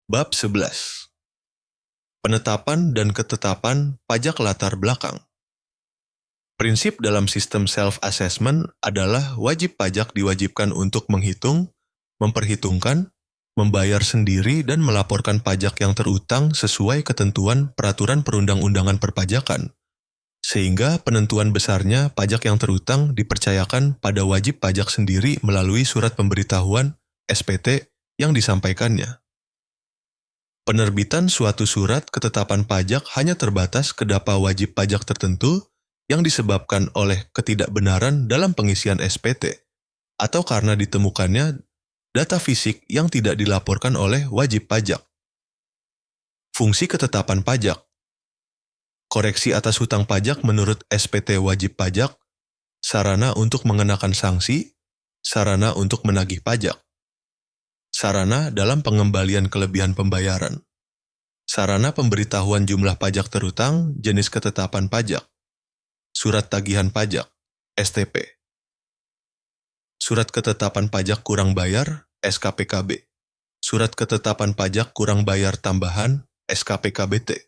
Bab 11. Penetapan dan ketetapan pajak latar belakang. Prinsip dalam sistem self-assessment adalah wajib pajak diwajibkan untuk menghitung, memperhitungkan, membayar sendiri dan melaporkan pajak yang terutang sesuai ketentuan peraturan perundang-undangan perpajakan, sehingga penentuan besarnya pajak yang terutang dipercayakan pada wajib pajak sendiri melalui surat pemberitahuan (SPT) yang disampaikannya. Penerbitan suatu surat ketetapan pajak hanya terbatas ke dapa wajib pajak tertentu yang disebabkan oleh ketidakbenaran dalam pengisian SPT, atau karena ditemukannya data fisik yang tidak dilaporkan oleh wajib pajak. Fungsi ketetapan pajak. Koreksi atas hutang pajak menurut SPT wajib pajak, sarana untuk mengenakan sanksi, sarana untuk menagih pajak. Sarana dalam pengembalian kelebihan pembayaran. Sarana pemberitahuan jumlah pajak terutang, jenis ketetapan pajak. Surat tagihan pajak, STP. Surat ketetapan pajak kurang bayar, SKPKB. Surat ketetapan pajak kurang bayar tambahan, SKPKBT.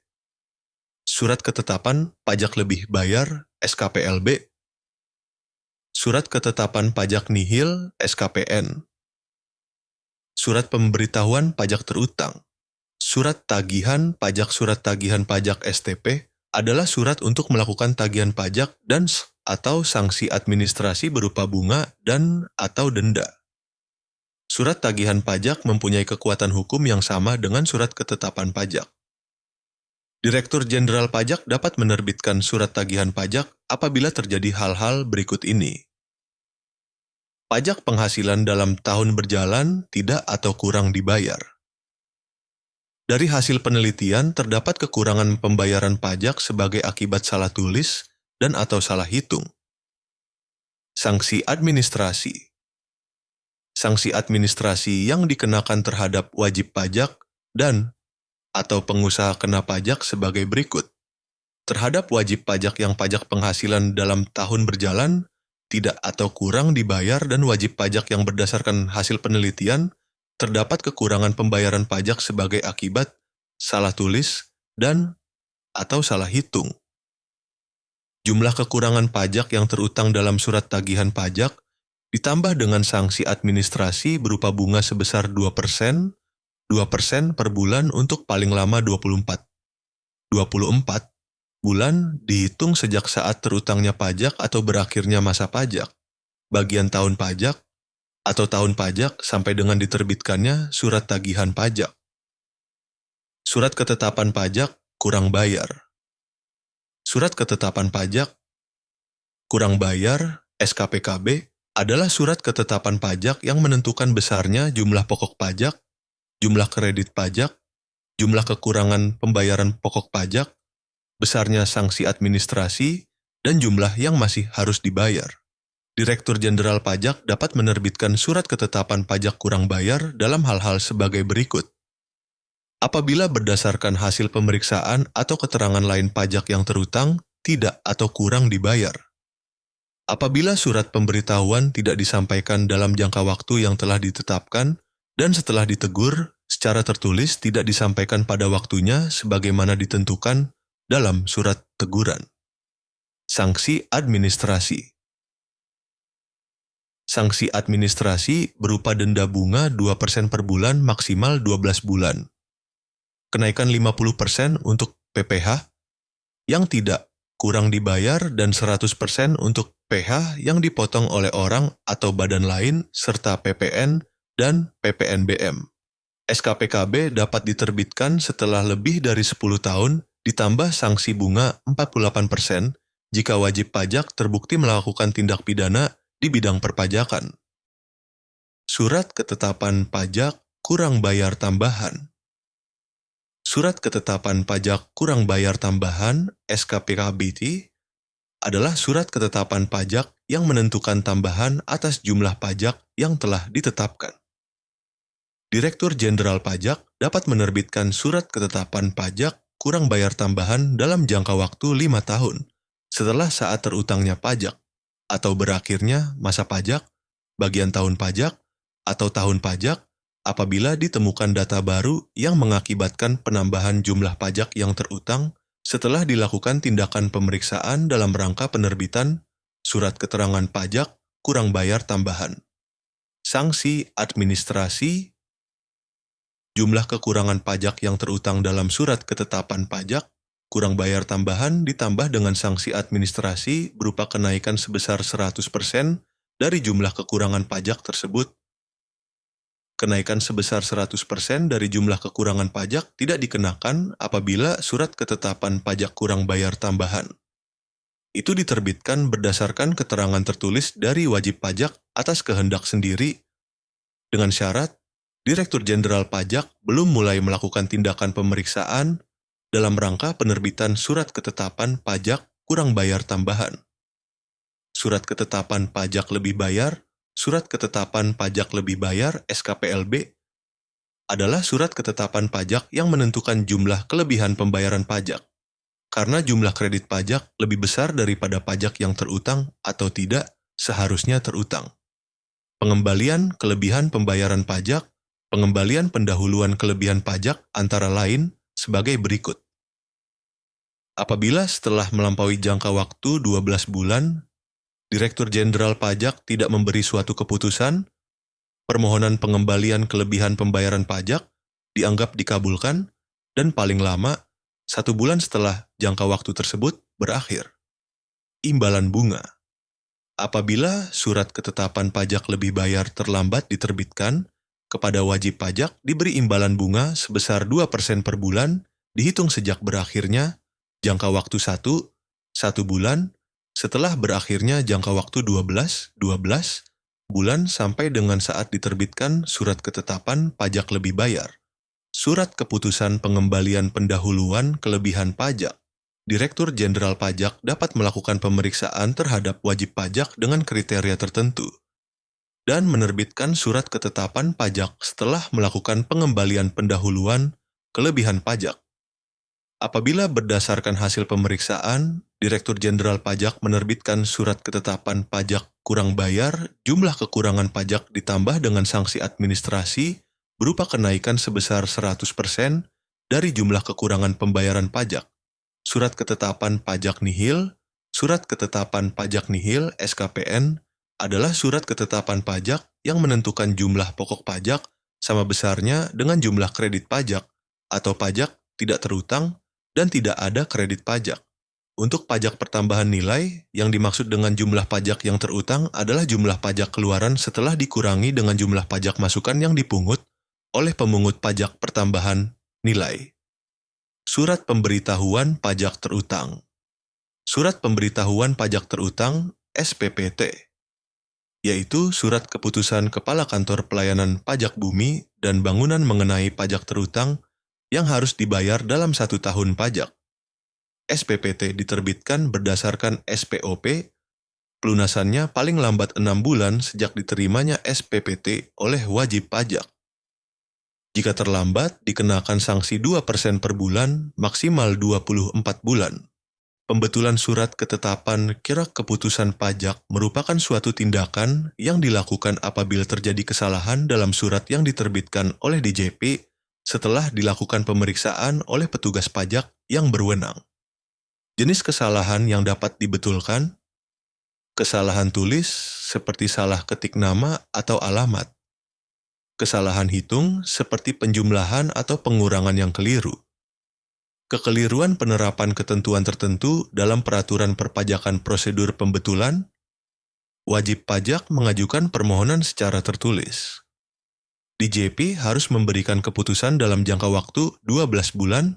Surat ketetapan pajak lebih bayar, SKPLB. Surat ketetapan pajak nihil, SKPN. Surat pemberitahuan pajak terutang. Surat tagihan pajak STP adalah surat untuk melakukan tagihan pajak dan atau sanksi administrasi berupa bunga dan atau denda. Surat tagihan pajak mempunyai kekuatan hukum yang sama dengan surat ketetapan pajak. Direktur Jenderal Pajak dapat menerbitkan surat tagihan pajak apabila terjadi hal-hal berikut ini. Pajak penghasilan dalam tahun berjalan tidak atau kurang dibayar. Dari hasil penelitian, terdapat kekurangan pembayaran pajak sebagai akibat salah tulis dan atau salah hitung. Sanksi administrasi. Sanksi administrasi yang dikenakan terhadap wajib pajak dan atau pengusaha kena pajak sebagai berikut. Terhadap wajib pajak yang pajak penghasilan dalam tahun berjalan, tidak atau kurang dibayar dan wajib pajak yang berdasarkan hasil penelitian, terdapat kekurangan pembayaran pajak sebagai akibat salah tulis dan atau salah hitung. Jumlah kekurangan pajak yang terutang dalam surat tagihan pajak ditambah dengan sanksi administrasi berupa bunga sebesar 2% per bulan untuk paling lama 24 bulan dihitung sejak saat terutangnya pajak atau berakhirnya masa pajak, bagian tahun pajak, atau tahun pajak sampai dengan diterbitkannya surat tagihan pajak. Surat ketetapan pajak kurang bayar. Surat ketetapan pajak kurang bayar, SKPKB, adalah surat ketetapan pajak yang menentukan besarnya jumlah pokok pajak, jumlah kredit pajak, jumlah kekurangan pembayaran pokok pajak, besarnya sanksi administrasi, dan jumlah yang masih harus dibayar. Direktur Jenderal Pajak dapat menerbitkan surat ketetapan pajak kurang bayar dalam hal-hal sebagai berikut. Apabila berdasarkan hasil pemeriksaan atau keterangan lain pajak yang terutang, tidak atau kurang dibayar. Apabila surat pemberitahuan tidak disampaikan dalam jangka waktu yang telah ditetapkan, dan setelah ditegur, secara tertulis tidak disampaikan pada waktunya sebagaimana ditentukan dalam surat teguran. Sanksi administrasi. Sanksi administrasi berupa denda bunga 2% per bulan maksimal 12 bulan. Kenaikan 50% untuk PPh yang tidak kurang dibayar dan 100% untuk PH yang dipotong oleh orang atau badan lain serta PPN dan PPNBM. SKPKB dapat diterbitkan setelah lebih dari 10 tahun ditambah sanksi bunga 48% jika wajib pajak terbukti melakukan tindak pidana di bidang perpajakan. Surat ketetapan pajak kurang bayar tambahan. Surat ketetapan pajak kurang bayar tambahan (SKPKBT) adalah surat ketetapan pajak yang menentukan tambahan atas jumlah pajak yang telah ditetapkan. Direktur Jenderal Pajak dapat menerbitkan surat ketetapan pajak kurang bayar tambahan dalam jangka waktu 5 tahun setelah saat terutangnya pajak atau berakhirnya masa pajak, bagian tahun pajak, atau tahun pajak, apabila ditemukan data baru yang mengakibatkan penambahan jumlah pajak yang terutang setelah dilakukan tindakan pemeriksaan dalam rangka penerbitan surat keterangan pajak kurang bayar tambahan. Sanksi administrasi, jumlah kekurangan pajak yang terutang dalam surat ketetapan pajak kurang bayar tambahan ditambah dengan sanksi administrasi berupa kenaikan sebesar 100% dari jumlah kekurangan pajak tersebut. Kenaikan sebesar 100% dari jumlah kekurangan pajak tidak dikenakan apabila surat ketetapan pajak kurang bayar tambahan itu diterbitkan berdasarkan keterangan tertulis dari wajib pajak atas kehendak sendiri, dengan syarat Direktur Jenderal Pajak belum mulai melakukan tindakan pemeriksaan dalam rangka penerbitan surat ketetapan pajak kurang bayar tambahan. Surat ketetapan pajak lebih bayar, surat ketetapan pajak lebih bayar (SKPLB) adalah surat ketetapan pajak yang menentukan jumlah kelebihan pembayaran pajak. Karena jumlah kredit pajak lebih besar daripada pajak yang terutang atau tidak seharusnya terutang. Pengembalian kelebihan pembayaran pajak, pengembalian pendahuluan kelebihan pajak antara lain sebagai berikut. Apabila setelah melampaui jangka waktu 12 bulan, Direktur Jenderal Pajak tidak memberi suatu keputusan, permohonan pengembalian kelebihan pembayaran pajak dianggap dikabulkan dan paling lama 1 bulan setelah jangka waktu tersebut berakhir. Imbalan bunga. Apabila surat ketetapan pajak lebih bayar terlambat diterbitkan, kepada wajib pajak diberi imbalan bunga sebesar 2% per bulan dihitung sejak berakhirnya jangka waktu 1 bulan setelah berakhirnya jangka waktu 12 bulan sampai dengan saat diterbitkan surat ketetapan pajak lebih bayar. Surat keputusan pengembalian pendahuluan kelebihan pajak. Direktur Jenderal Pajak dapat melakukan pemeriksaan terhadap wajib pajak dengan kriteria tertentu dan menerbitkan surat ketetapan pajak setelah melakukan pengembalian pendahuluan kelebihan pajak. Apabila berdasarkan hasil pemeriksaan, Direktur Jenderal Pajak menerbitkan surat ketetapan pajak kurang bayar, jumlah kekurangan pajak ditambah dengan sanksi administrasi berupa kenaikan sebesar 100% dari jumlah kekurangan pembayaran pajak. Surat ketetapan pajak nihil, surat ketetapan pajak nihil (SKPN) adalah surat ketetapan pajak yang menentukan jumlah pokok pajak sama besarnya dengan jumlah kredit pajak atau pajak tidak terutang dan tidak ada kredit pajak. Untuk pajak pertambahan nilai, yang dimaksud dengan jumlah pajak yang terutang adalah jumlah pajak keluaran setelah dikurangi dengan jumlah pajak masukan yang dipungut oleh pemungut pajak pertambahan nilai. Surat pemberitahuan pajak terutang. Surat pemberitahuan pajak terutang (SPPT), yaitu surat keputusan Kepala Kantor Pelayanan Pajak Bumi dan Bangunan mengenai pajak terutang yang harus dibayar dalam 1 tahun pajak. SPPT diterbitkan berdasarkan SPOP, pelunasannya paling lambat 6 bulan sejak diterimanya SPPT oleh wajib pajak. Jika terlambat, dikenakan sanksi 2% per bulan, maksimal 24 bulan. Pembetulan surat ketetapan kira keputusan pajak merupakan suatu tindakan yang dilakukan apabila terjadi kesalahan dalam surat yang diterbitkan oleh DJP setelah dilakukan pemeriksaan oleh petugas pajak yang berwenang. Jenis kesalahan yang dapat dibetulkan: kesalahan tulis seperti salah ketik nama atau alamat, kesalahan hitung seperti penjumlahan atau pengurangan yang keliru, kekeliruan penerapan ketentuan tertentu dalam peraturan perpajakan prosedur pembetulan. Wajib pajak mengajukan permohonan secara tertulis. DJP harus memberikan keputusan dalam jangka waktu 12 bulan.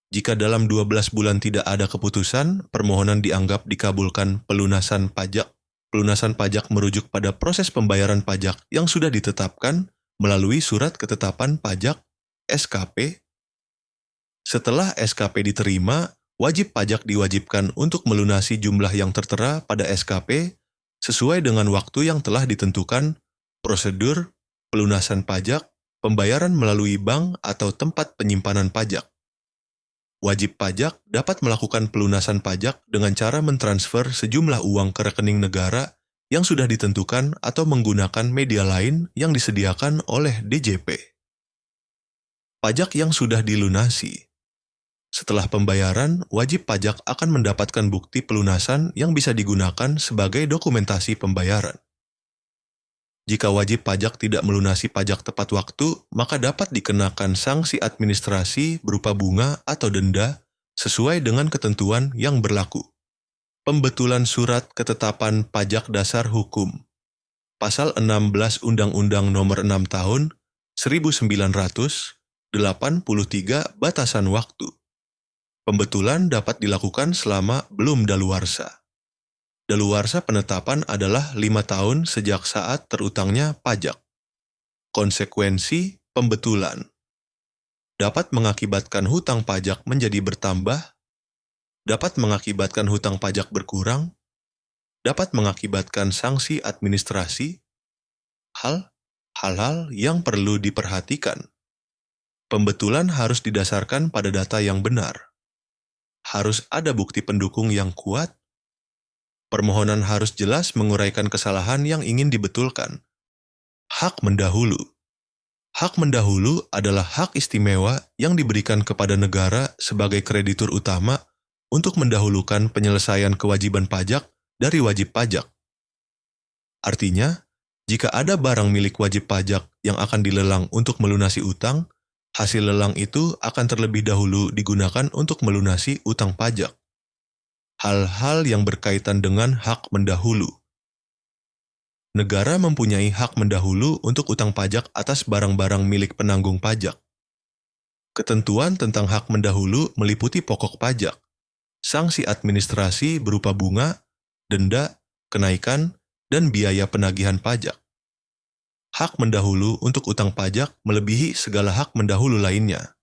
Jika dalam 12 bulan tidak ada keputusan, permohonan dianggap dikabulkan pelunasan pajak. Pelunasan pajak merujuk pada proses pembayaran pajak yang sudah ditetapkan melalui surat ketetapan pajak (SKP). Setelah SKP diterima, wajib pajak diwajibkan untuk melunasi jumlah yang tertera pada SKP sesuai dengan waktu yang telah ditentukan. Prosedur pelunasan pajak, pembayaran melalui bank atau tempat penyimpanan pajak. Wajib pajak dapat melakukan pelunasan pajak dengan cara mentransfer sejumlah uang ke rekening negara yang sudah ditentukan atau menggunakan media lain yang disediakan oleh DJP. Pajak yang sudah dilunasi. Setelah pembayaran, wajib pajak akan mendapatkan bukti pelunasan yang bisa digunakan sebagai dokumentasi pembayaran. Jika wajib pajak tidak melunasi pajak tepat waktu, maka dapat dikenakan sanksi administrasi berupa bunga atau denda sesuai dengan ketentuan yang berlaku. Pembetulan Surat Ketetapan Pajak Dasar Hukum. Pasal 16 Undang-Undang Nomor 6 Tahun 1983 Batasan Waktu. Pembetulan dapat dilakukan selama belum daluarsa. Daluarsa penetapan adalah 5 tahun sejak saat terutangnya pajak. Konsekuensi pembetulan dapat mengakibatkan hutang pajak menjadi bertambah, dapat mengakibatkan hutang pajak berkurang, dapat mengakibatkan sanksi administrasi, hal-hal yang perlu diperhatikan. Pembetulan harus didasarkan pada data yang benar. Harus ada bukti pendukung yang kuat. Permohonan harus jelas menguraikan kesalahan yang ingin dibetulkan. Hak mendahulu. Hak mendahulu adalah hak istimewa yang diberikan kepada negara sebagai kreditur utama untuk mendahulukan penyelesaian kewajiban pajak dari wajib pajak. Artinya, jika ada barang milik wajib pajak yang akan dilelang untuk melunasi utang, hasil lelang itu akan terlebih dahulu digunakan untuk melunasi utang pajak. Hal-hal yang berkaitan dengan hak mendahulu. Negara mempunyai hak mendahulu untuk utang pajak atas barang-barang milik penanggung pajak. Ketentuan tentang hak mendahulu meliputi pokok pajak, sanksi administrasi berupa bunga, denda, kenaikan, dan biaya penagihan pajak. Hak mendahulu untuk utang pajak melebihi segala hak mendahulu lainnya.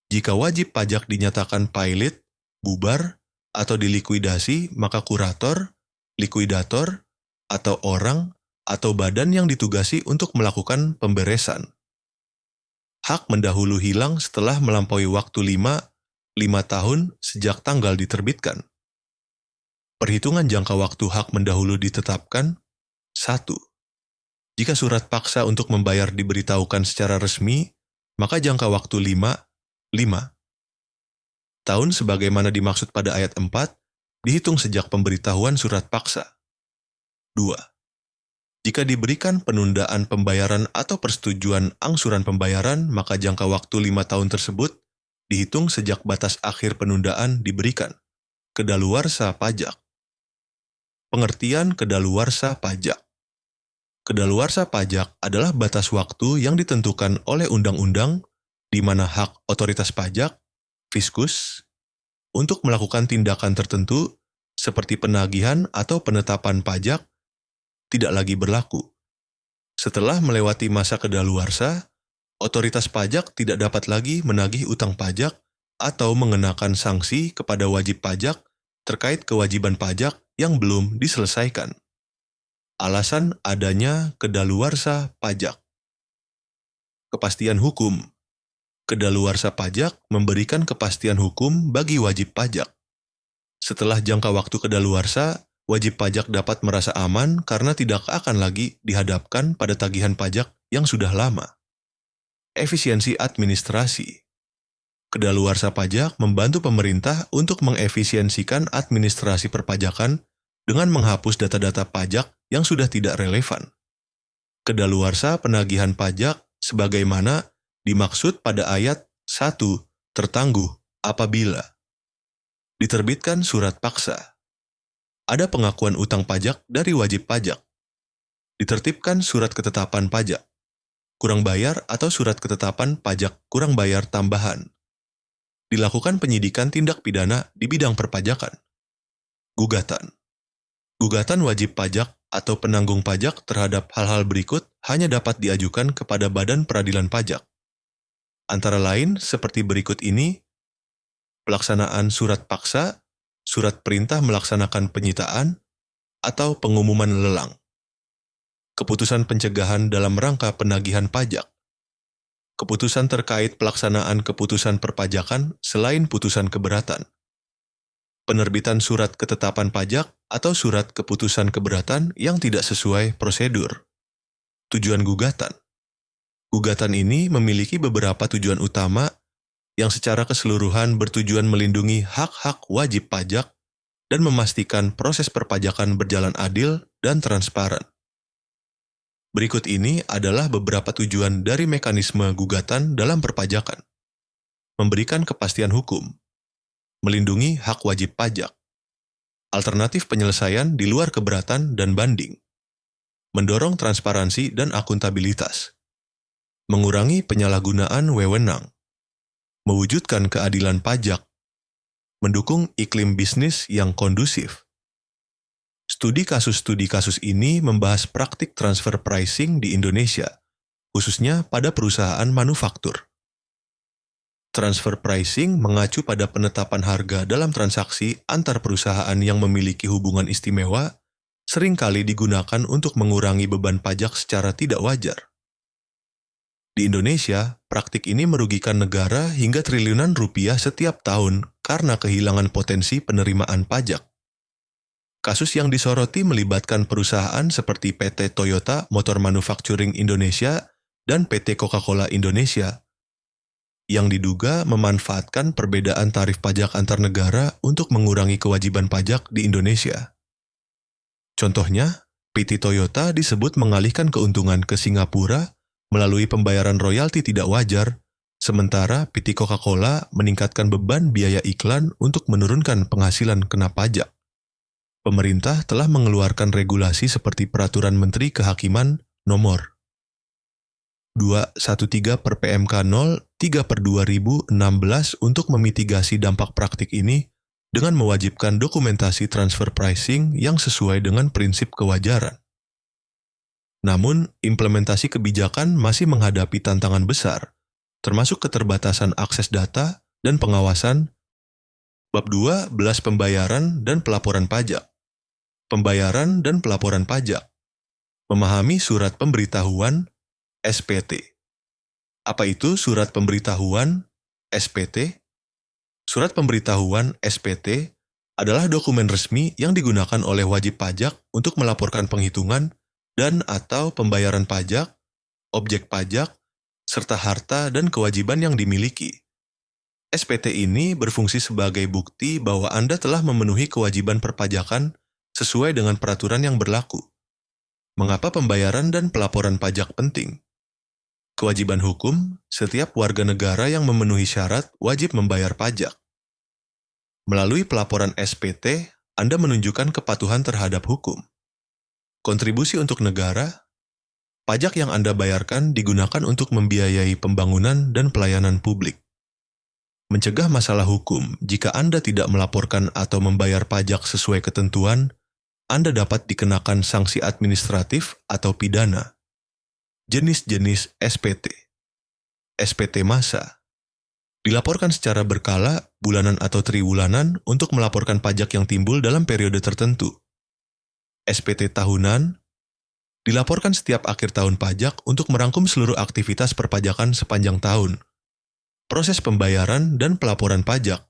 Jika wajib pajak dinyatakan pailit, bubar, atau dilikuidasi, maka kurator, likuidator, atau orang atau badan yang ditugasi untuk melakukan pemberesan. Hak mendahulu hilang setelah melampaui waktu 5 tahun sejak tanggal diterbitkan. Perhitungan jangka waktu hak mendahulu ditetapkan. 1. Jika surat paksa untuk membayar diberitahukan secara resmi, maka jangka waktu 5 tahun sebagaimana dimaksud pada ayat 4, dihitung sejak pemberitahuan surat paksa. 2. Jika diberikan penundaan pembayaran atau persetujuan angsuran pembayaran, maka jangka waktu 5 tahun tersebut dihitung sejak batas akhir penundaan diberikan. Kedaluarsa pajak. Pengertian kedaluarsa pajak. Kedaluarsa pajak adalah batas waktu yang ditentukan oleh undang-undang di mana hak otoritas pajak, fiskus, untuk melakukan tindakan tertentu seperti penagihan atau penetapan pajak tidak lagi berlaku. Setelah melewati masa kedaluarsa, otoritas pajak tidak dapat lagi menagih utang pajak atau mengenakan sanksi kepada wajib pajak terkait kewajiban pajak yang belum diselesaikan. Alasan adanya kedaluarsa pajak. Kepastian hukum. Kedaluarsa pajak memberikan kepastian hukum bagi wajib pajak. Setelah jangka waktu kedaluarsa, wajib pajak dapat merasa aman karena tidak akan lagi dihadapkan pada tagihan pajak yang sudah lama. Efisiensi administrasi. Kedaluarsa pajak membantu pemerintah untuk mengefisiensikan administrasi perpajakan dengan menghapus data-data pajak yang sudah tidak relevan. Kedaluarsa penagihan pajak sebagaimana dimaksud pada ayat 1 tertangguh apabila diterbitkan surat paksa. Ada pengakuan utang pajak dari wajib pajak. Ditertibkan surat ketetapan pajak, kurang bayar atau surat ketetapan pajak kurang bayar tambahan. Dilakukan penyidikan tindak pidana di bidang perpajakan. Gugatan. Gugatan wajib pajak atau penanggung pajak terhadap hal-hal berikut hanya dapat diajukan kepada Badan Peradilan Pajak. Antara lain seperti berikut ini: pelaksanaan surat paksa, surat perintah melaksanakan penyitaan, atau pengumuman lelang. Keputusan pencegahan dalam rangka penagihan pajak. Keputusan terkait pelaksanaan keputusan perpajakan selain putusan keberatan. penerbitan surat ketetapan pajak atau surat keputusan keberatan yang tidak sesuai prosedur. Tujuan gugatan. Gugatan ini memiliki beberapa tujuan utama yang secara keseluruhan bertujuan melindungi hak-hak wajib pajak dan memastikan proses perpajakan berjalan adil dan transparan. Berikut ini adalah beberapa tujuan dari mekanisme gugatan dalam perpajakan. Memberikan kepastian hukum, melindungi hak wajib pajak, alternatif penyelesaian di luar keberatan dan banding, mendorong transparansi dan akuntabilitas, mengurangi penyalahgunaan wewenang, mewujudkan keadilan pajak, mendukung iklim bisnis yang kondusif. Studi kasus ini membahas praktik transfer pricing di Indonesia, khususnya pada perusahaan manufaktur. Transfer pricing mengacu pada penetapan harga dalam transaksi antar perusahaan yang memiliki hubungan istimewa, seringkali digunakan untuk mengurangi beban pajak secara tidak wajar. Di Indonesia, praktik ini merugikan negara hingga triliunan rupiah setiap tahun karena kehilangan potensi penerimaan pajak. Kasus yang disoroti melibatkan perusahaan seperti PT Toyota Motor Manufacturing Indonesia dan PT Coca-Cola Indonesia, yang diduga memanfaatkan perbedaan tarif pajak antar negara untuk mengurangi kewajiban pajak di Indonesia. Contohnya, PT Toyota disebut mengalihkan keuntungan ke Singapura melalui pembayaran royalti tidak wajar, sementara PT Coca-Cola meningkatkan beban biaya iklan untuk menurunkan penghasilan kena pajak. Pemerintah telah mengeluarkan regulasi seperti Peraturan Menteri Kehakiman Nomor 213 per PMK 03 per 2016 untuk memitigasi dampak praktik ini dengan mewajibkan dokumentasi transfer pricing yang sesuai dengan prinsip kewajaran. Namun, implementasi kebijakan masih menghadapi tantangan besar, termasuk keterbatasan akses data dan pengawasan. Bab 12 Pembayaran dan Pelaporan Pajak. Pembayaran dan pelaporan pajak. Memahami surat pemberitahuan SPT. Apa itu surat pemberitahuan SPT? Surat pemberitahuan SPT adalah dokumen resmi yang digunakan oleh wajib pajak untuk melaporkan penghitungan dan atau pembayaran pajak, objek pajak, serta harta dan kewajiban yang dimiliki. SPT ini berfungsi sebagai bukti bahwa Anda telah memenuhi kewajiban perpajakan sesuai dengan peraturan yang berlaku. Mengapa pembayaran dan pelaporan pajak penting? Kewajiban hukum, setiap warga negara yang memenuhi syarat wajib membayar pajak. Melalui pelaporan SPT, Anda menunjukkan kepatuhan terhadap hukum. Kontribusi untuk negara, pajak yang Anda bayarkan digunakan untuk membiayai pembangunan dan pelayanan publik. Mencegah masalah hukum, jika Anda tidak melaporkan atau membayar pajak sesuai ketentuan, Anda dapat dikenakan sanksi administratif atau pidana. Jenis-jenis SPT. SPT massa. Dilaporkan secara berkala, bulanan atau triwulanan untuk melaporkan pajak yang timbul dalam periode tertentu. SPT tahunan. Dilaporkan setiap akhir tahun pajak untuk merangkum seluruh aktivitas perpajakan sepanjang tahun. Proses pembayaran dan pelaporan pajak.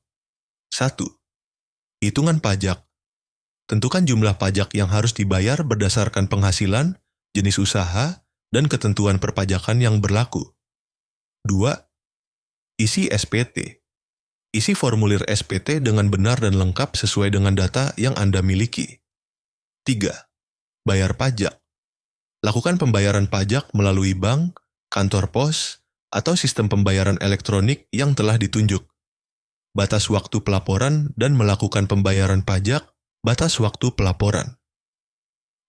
1. Hitungan pajak. Tentukan jumlah pajak yang harus dibayar berdasarkan penghasilan, jenis usaha, dan ketentuan perpajakan yang berlaku. 2. Isi SPT. Isi formulir SPT dengan benar dan lengkap sesuai dengan data yang Anda miliki. 3. Bayar pajak. Lakukan pembayaran pajak melalui bank, kantor pos, atau sistem pembayaran elektronik yang telah ditunjuk. Batas waktu pelaporan dan melakukan pembayaran pajak. Batas waktu pelaporan.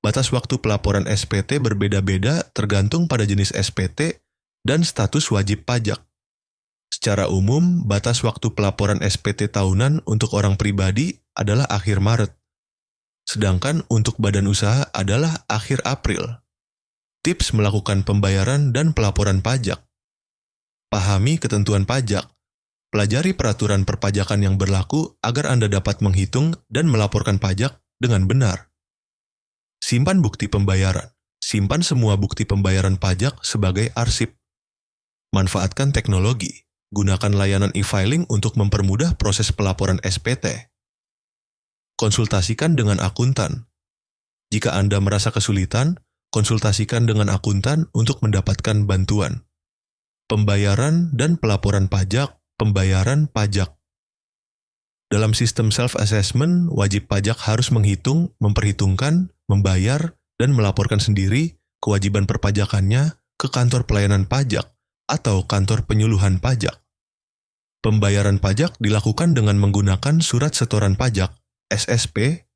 Batas waktu pelaporan SPT berbeda-beda tergantung pada jenis SPT dan status wajib pajak. Secara umum, batas waktu pelaporan SPT tahunan untuk orang pribadi adalah akhir Maret, sedangkan untuk badan usaha adalah akhir April. Tips melakukan pembayaran dan pelaporan pajak. Pahami ketentuan pajak. Pelajari peraturan perpajakan yang berlaku agar Anda dapat menghitung dan melaporkan pajak dengan benar. Simpan bukti pembayaran. Simpan semua bukti pembayaran pajak sebagai arsip. Manfaatkan teknologi. Gunakan layanan e-filing untuk mempermudah proses pelaporan SPT. konsultasikan dengan akuntan. Jika Anda merasa kesulitan, konsultasikan dengan akuntan untuk mendapatkan bantuan. Pembayaran dan pelaporan pajak, pembayaran pajak. Dalam sistem self-assessment, wajib pajak harus menghitung, memperhitungkan, membayar, dan melaporkan sendiri kewajiban perpajakannya ke kantor pelayanan pajak atau kantor penyuluhan pajak. Pembayaran pajak dilakukan dengan menggunakan surat setoran pajak, SSP,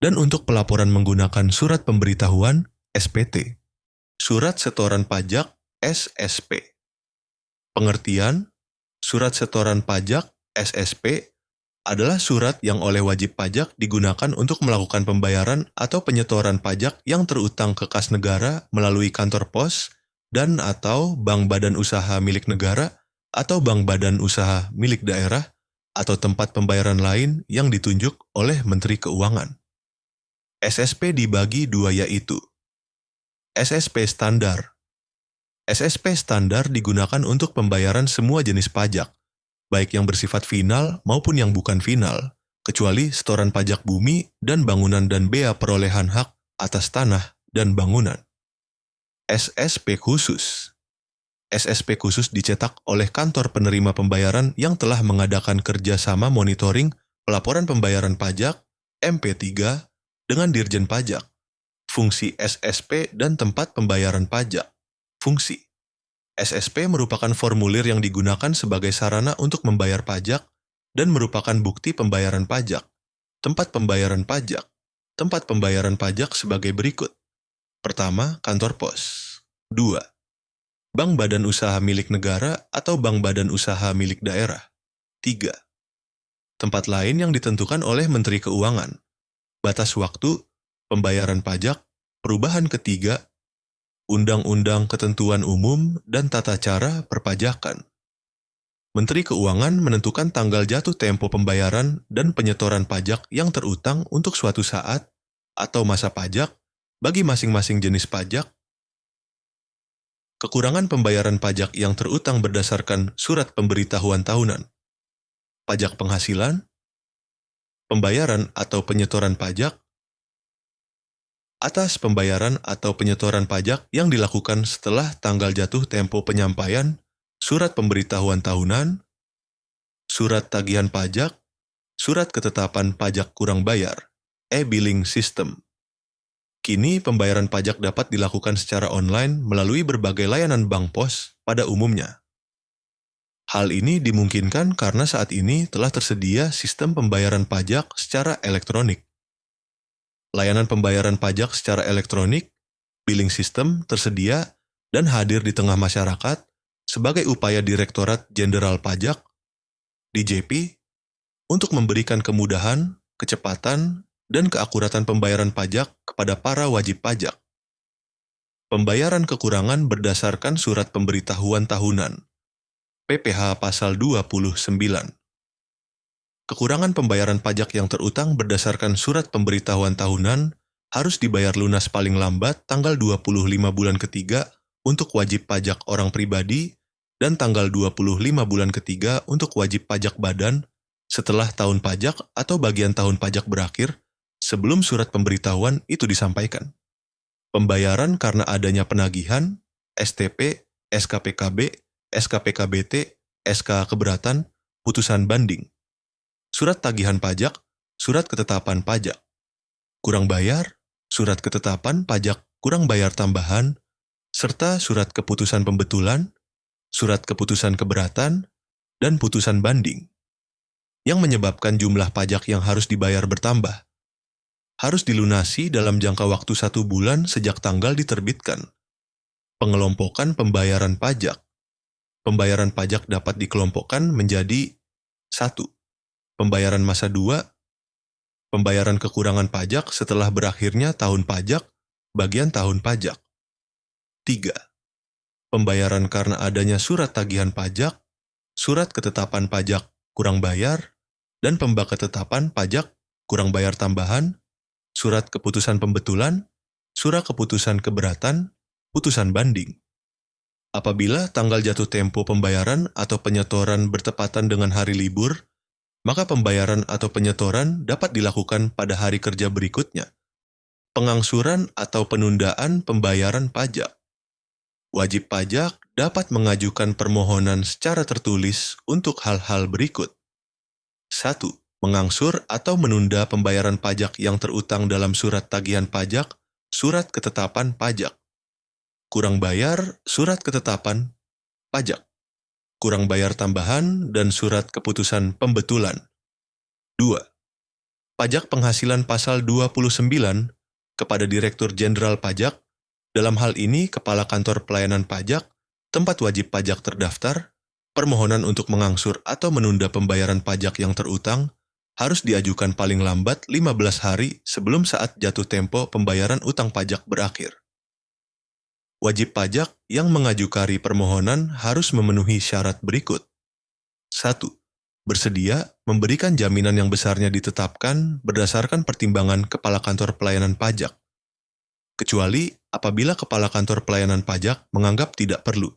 dan untuk pelaporan menggunakan surat pemberitahuan, SPT. Surat setoran pajak, SSP. Pengertian, surat setoran pajak, SSP, adalah surat yang oleh wajib pajak digunakan untuk melakukan pembayaran atau penyetoran pajak yang terutang ke kas negara melalui kantor pos dan atau bank badan usaha milik negara atau bank badan usaha milik daerah atau tempat pembayaran lain yang ditunjuk oleh Menteri Keuangan. SSP dibagi dua yaitu SSP standar. SSP standar digunakan untuk pembayaran semua jenis pajak, baik yang bersifat final maupun yang bukan final, kecuali setoran pajak bumi dan bangunan dan bea perolehan hak atas tanah dan bangunan. SSP khusus. SSP khusus dicetak oleh kantor penerima pembayaran yang telah mengadakan kerjasama monitoring pelaporan pembayaran pajak MP3 dengan Dirjen Pajak. Fungsi SSP dan tempat pembayaran pajak. Fungsi SSP merupakan formulir yang digunakan sebagai sarana untuk membayar pajak dan merupakan bukti pembayaran pajak. Tempat pembayaran pajak. Tempat pembayaran pajak sebagai berikut. Pertama, kantor pos. 2. Bank badan usaha milik negara atau bank badan usaha milik daerah. 3. Tempat lain yang ditentukan oleh Menteri Keuangan. Batas waktu, pembayaran pajak, perubahan ketiga, Undang-Undang Ketentuan Umum dan Tata Cara Perpajakan. Menteri Keuangan menentukan tanggal jatuh tempo pembayaran dan penyetoran pajak yang terutang untuk suatu saat atau masa pajak bagi masing-masing jenis pajak. Kekurangan pembayaran pajak yang terutang berdasarkan surat pemberitahuan tahunan. Pajak penghasilan, pembayaran atau penyetoran pajak, atas pembayaran atau penyetoran pajak yang dilakukan setelah tanggal jatuh tempo penyampaian, surat pemberitahuan tahunan, surat tagihan pajak, surat ketetapan pajak kurang bayar, e-billing system. Kini pembayaran pajak dapat dilakukan secara online melalui berbagai layanan bank pos pada umumnya. Hal ini dimungkinkan karena saat ini telah tersedia sistem pembayaran pajak secara elektronik. Layanan pembayaran pajak secara elektronik, billing system tersedia dan hadir di tengah masyarakat sebagai upaya Direktorat Jenderal Pajak, DJP, untuk memberikan kemudahan, kecepatan, dan keakuratan pembayaran pajak kepada para wajib pajak. Pembayaran kekurangan berdasarkan surat pemberitahuan tahunan, PPh Pasal 29. Kekurangan pembayaran pajak yang terutang berdasarkan surat pemberitahuan tahunan harus dibayar lunas paling lambat tanggal 25 bulan ketiga untuk wajib pajak orang pribadi dan tanggal 25 bulan ketiga untuk wajib pajak badan setelah tahun pajak atau bagian tahun pajak berakhir sebelum surat pemberitahuan itu disampaikan. Pembayaran karena adanya penagihan, STP, SKPKB, SKPKBT, SK keberatan, putusan banding, surat tagihan pajak, surat ketetapan pajak, kurang bayar, surat ketetapan pajak kurang bayar tambahan, serta surat keputusan pembetulan, surat keputusan keberatan, dan putusan banding, yang menyebabkan jumlah pajak yang harus dibayar bertambah. Harus dilunasi dalam jangka waktu 1 bulan sejak tanggal diterbitkan. Pengelompokan pembayaran pajak. Pembayaran pajak dapat dikelompokkan menjadi 1. Pembayaran masa 2. Pembayaran kekurangan pajak setelah berakhirnya tahun pajak, bagian tahun pajak. 3. Pembayaran karena adanya surat tagihan pajak, surat ketetapan pajak kurang bayar, dan pembak ketetapan pajak kurang bayar tambahan, surat keputusan pembetulan, surat keputusan keberatan, putusan banding. Apabila tanggal jatuh tempo pembayaran atau penyetoran bertepatan dengan hari libur, maka pembayaran atau penyetoran dapat dilakukan pada hari kerja berikutnya. Pengangsuran atau penundaan pembayaran pajak. Wajib pajak dapat mengajukan permohonan secara tertulis untuk hal-hal berikut. 1. Mengangsur atau menunda pembayaran pajak yang terutang dalam surat tagihan pajak, surat ketetapan pajak. Kurang bayar, surat ketetapan pajak. Kurang bayar tambahan, dan surat keputusan pembetulan. 2. Pajak penghasilan pasal 29 kepada Direktur Jenderal Pajak, dalam hal ini Kepala Kantor Pelayanan Pajak, tempat wajib pajak terdaftar, permohonan untuk mengangsur atau menunda pembayaran pajak yang terutang harus diajukan paling lambat 15 hari sebelum saat jatuh tempo pembayaran utang pajak berakhir. Wajib pajak yang mengajukan permohonan harus memenuhi syarat berikut. 1. Bersedia memberikan jaminan yang besarnya ditetapkan berdasarkan pertimbangan Kepala Kantor Pelayanan Pajak, kecuali apabila Kepala Kantor Pelayanan Pajak menganggap tidak perlu.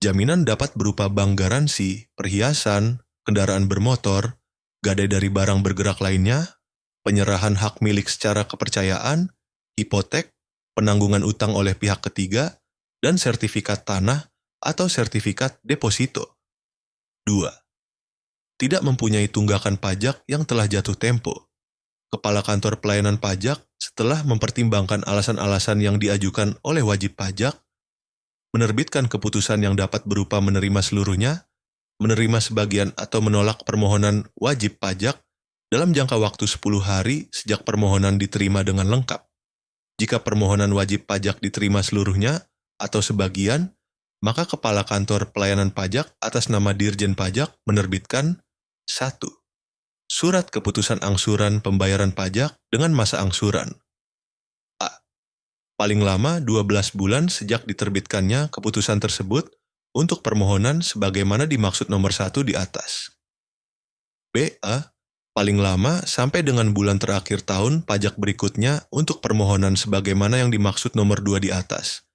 Jaminan dapat berupa bank garansi, perhiasan, kendaraan bermotor, gadai dari barang bergerak lainnya, penyerahan hak milik secara kepercayaan, hipotek, penanggungan utang oleh pihak ketiga, dan sertifikat tanah atau sertifikat deposito. 2. Tidak mempunyai tunggakan pajak yang telah jatuh tempo. Kepala Kantor Pelayanan Pajak setelah mempertimbangkan alasan-alasan yang diajukan oleh wajib pajak, menerbitkan keputusan yang dapat berupa menerima seluruhnya, menerima sebagian atau menolak permohonan wajib pajak dalam jangka waktu 10 hari sejak permohonan diterima dengan lengkap. Jika permohonan wajib pajak diterima seluruhnya atau sebagian, maka Kepala Kantor Pelayanan Pajak atas nama Dirjen Pajak menerbitkan 1. Surat keputusan angsuran pembayaran pajak dengan masa angsuran. A. Paling lama 12 bulan sejak diterbitkannya keputusan tersebut untuk permohonan sebagaimana dimaksud nomor 1 di atas. B. A. Paling lama sampai dengan bulan terakhir tahun pajak berikutnya untuk permohonan sebagaimana yang dimaksud nomor 2 di atas.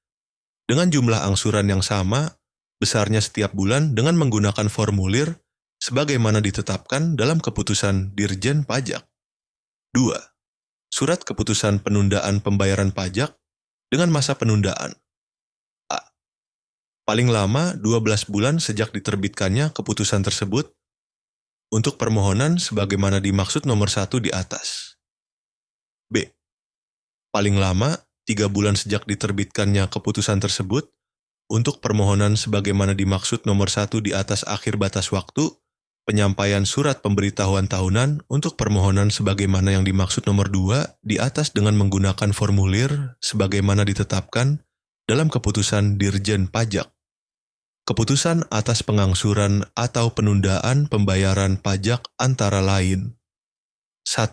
Dengan jumlah angsuran yang sama, besarnya setiap bulan dengan menggunakan formulir sebagaimana ditetapkan dalam keputusan Dirjen Pajak. 2. Surat keputusan penundaan pembayaran pajak dengan masa penundaan. A. Paling lama 12 bulan sejak diterbitkannya keputusan tersebut untuk permohonan sebagaimana dimaksud nomor 1 di atas. B. Paling lama 3 bulan sejak diterbitkannya keputusan tersebut untuk permohonan sebagaimana dimaksud nomor 1 di atas akhir batas waktu penyampaian surat pemberitahuan tahunan untuk permohonan sebagaimana yang dimaksud nomor 2 di atas dengan menggunakan formulir sebagaimana ditetapkan dalam keputusan Dirjen Pajak. Keputusan atas pengangsuran atau penundaan pembayaran pajak antara lain. 1.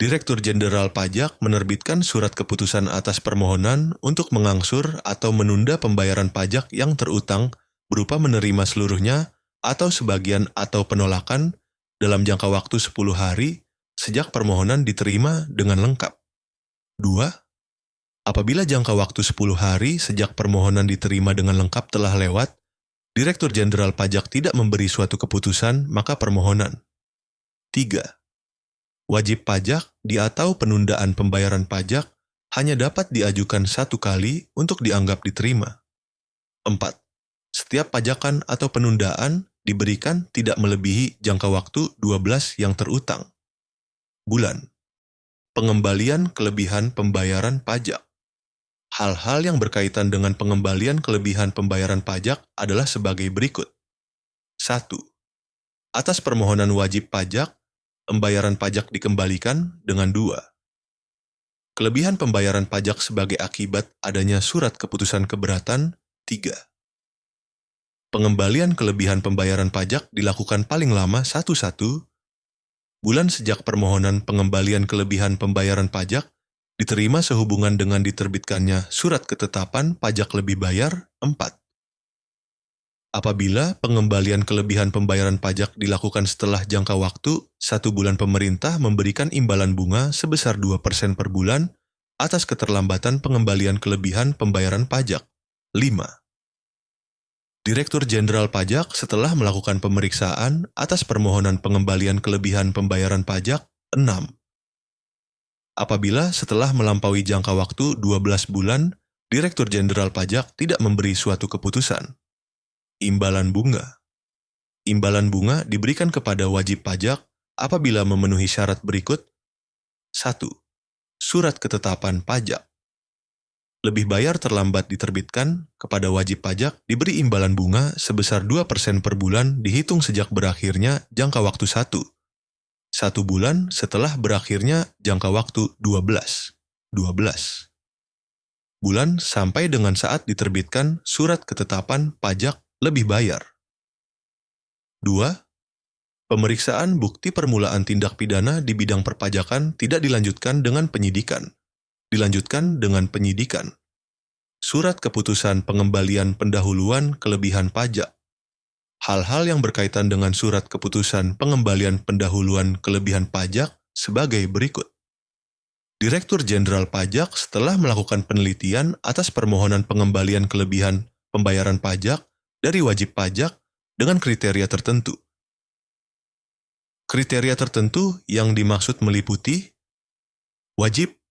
Direktur Jenderal Pajak menerbitkan surat keputusan atas permohonan untuk mengangsur atau menunda pembayaran pajak yang terutang berupa menerima seluruhnya atau sebagian atau penolakan dalam jangka waktu 10 hari sejak permohonan diterima dengan lengkap. 2. Apabila jangka waktu 10 hari sejak permohonan diterima dengan lengkap telah lewat, Direktur Jenderal Pajak tidak memberi suatu keputusan, maka permohonan. 3. Wajib pajak atau penundaan pembayaran pajak hanya dapat diajukan 1 kali untuk dianggap diterima. 4. Setiap pajakan atau penundaan diberikan tidak melebihi jangka waktu 12 yang terutang. Bulan. Pengembalian kelebihan pembayaran pajak. Hal-hal yang berkaitan dengan pengembalian kelebihan pembayaran pajak adalah sebagai berikut. 1. Atas permohonan wajib pajak, pembayaran pajak dikembalikan dengan 2. Kelebihan pembayaran pajak sebagai akibat adanya surat keputusan keberatan 3. Pengembalian kelebihan pembayaran pajak dilakukan paling lama 1 bulan sejak permohonan pengembalian kelebihan pembayaran pajak diterima sehubungan dengan diterbitkannya surat ketetapan pajak lebih bayar 4. Apabila pengembalian kelebihan pembayaran pajak dilakukan setelah jangka waktu 1 bulan, pemerintah memberikan imbalan bunga sebesar 2% per bulan atas keterlambatan pengembalian kelebihan pembayaran pajak. 5. Direktur Jenderal Pajak setelah melakukan pemeriksaan atas permohonan pengembalian kelebihan pembayaran pajak 6. Apabila setelah melampaui jangka waktu 12 bulan, Direktur Jenderal Pajak tidak memberi suatu keputusan. Imbalan bunga. Imbalan bunga diberikan kepada wajib pajak apabila memenuhi syarat berikut. 1. Surat ketetapan pajak. Lebih bayar terlambat diterbitkan, kepada wajib pajak diberi imbalan bunga sebesar 2% per bulan dihitung sejak berakhirnya jangka waktu 1 bulan setelah berakhirnya jangka waktu 12 bulan sampai dengan saat diterbitkan surat ketetapan pajak lebih bayar. 2. Pemeriksaan bukti permulaan tindak pidana di bidang perpajakan tidak dilanjutkan dengan penyidikan. Dilanjutkan dengan penyidikan. Surat keputusan pengembalian pendahuluan kelebihan pajak. Hal-hal yang berkaitan dengan surat keputusan pengembalian pendahuluan kelebihan pajak sebagai berikut. Direktur Jenderal Pajak setelah melakukan penelitian atas permohonan pengembalian kelebihan pembayaran pajak dari wajib pajak dengan kriteria tertentu. Kriteria tertentu yang dimaksud meliputi wajib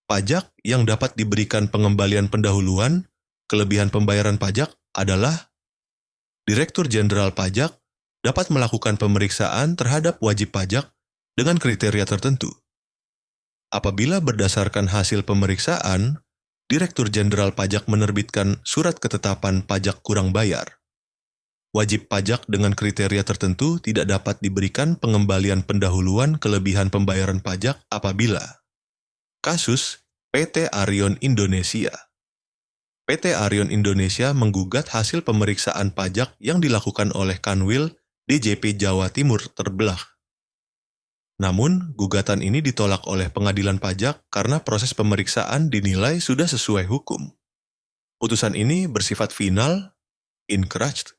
pajak yang dapat diberikan pengembalian pendahuluan kelebihan pembayaran pajak adalah Direktur Jenderal Pajak dapat melakukan pemeriksaan terhadap wajib pajak dengan kriteria tertentu. Apabila berdasarkan hasil pemeriksaan, Direktur Jenderal Pajak menerbitkan surat ketetapan pajak kurang bayar, wajib pajak dengan kriteria tertentu tidak dapat diberikan pengembalian pendahuluan kelebihan pembayaran pajak apabila kasus PT Arion Indonesia. PT Arion Indonesia menggugat hasil pemeriksaan pajak yang dilakukan oleh Kanwil DJP Jawa Timur terbelah. Namun, gugatan ini ditolak oleh pengadilan pajak karena proses pemeriksaan dinilai sudah sesuai hukum. Putusan ini bersifat final, encouraged,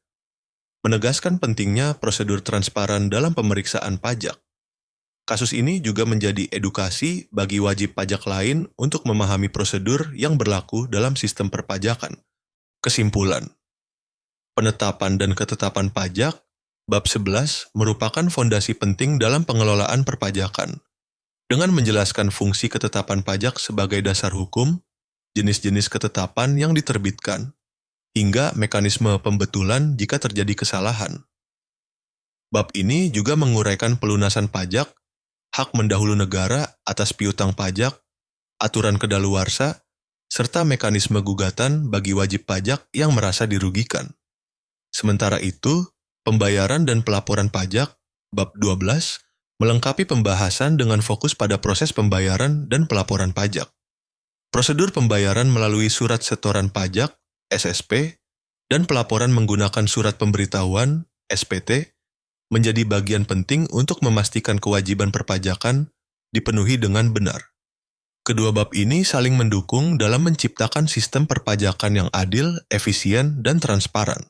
menegaskan pentingnya prosedur transparan dalam pemeriksaan pajak. Kasus ini juga menjadi edukasi bagi wajib pajak lain untuk memahami prosedur yang berlaku dalam sistem perpajakan. Kesimpulan. Penetapan dan ketetapan pajak, bab 11, merupakan fondasi penting dalam pengelolaan perpajakan. Dengan menjelaskan fungsi ketetapan pajak sebagai dasar hukum, jenis-jenis ketetapan yang diterbitkan, hingga mekanisme pembetulan jika terjadi kesalahan. Bab ini juga menguraikan pelunasan pajak, hak mendahulu negara atas piutang pajak, aturan kedaluarsa, serta mekanisme gugatan bagi wajib pajak yang merasa dirugikan. Sementara itu, pembayaran dan pelaporan pajak, bab 12, melengkapi pembahasan dengan fokus pada proses pembayaran dan pelaporan pajak. Prosedur pembayaran melalui surat setoran pajak, SSP, dan pelaporan menggunakan surat pemberitahuan, SPT, menjadi bagian penting untuk memastikan kewajiban perpajakan dipenuhi dengan benar. Kedua bab ini saling mendukung dalam menciptakan sistem perpajakan yang adil, efisien, dan transparan.